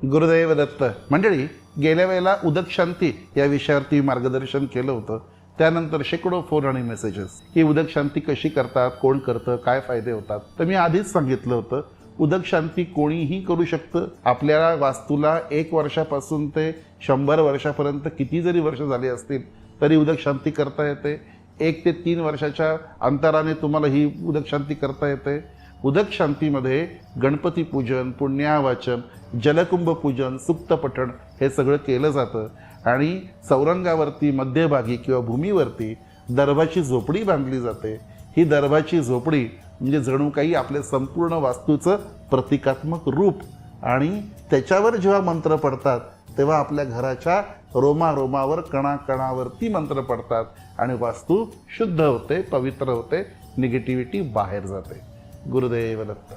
गुरुदेव दत्त. मंडळी, गेल्या वेळेला उदक शांती या विषयावरती मार्गदर्शन केलं होतं. त्यानंतर शेकडो फोन आणि मेसेजेस, ही उदक शांती कशी करतात, कोण करतं, काय फायदे होतात. तर मी आधीच सांगितलं होतं, उदक शांती कोणीही करू शकतं. आपल्या वास्तूला 1 वर्षापासून ते 100 वर्षापर्यंत किती जरी वर्ष झाली असतील तरी उदक शांती करता येते. 1 ते 3 वर्षाच्या अंतराने तुम्हाला ही उदक शांती करता येते. उदक शांतीमध्ये गणपती पूजन, पुण्यावाचन, जलकुंभ पूजन, सुक्त पठण हे सगळं केलं जातं. आणि चौरंगावरती मध्यभागी किंवा भूमीवरती दर्भाची झोपडी बांधली जाते. ही दर्भाची झोपडी म्हणजे जणू काही आपल्या संपूर्ण वास्तूचं प्रतिकात्मक रूप. आणि त्याच्यावर जेव्हा मंत्र पडतात तेव्हा आपल्या घराच्या रोमारोमावर, कणाकणावरती मंत्र पडतात आणि वास्तू शुद्ध होते, पवित्र होते, निगेटिव्हिटी बाहेर जाते. गुरुदेव दत्त.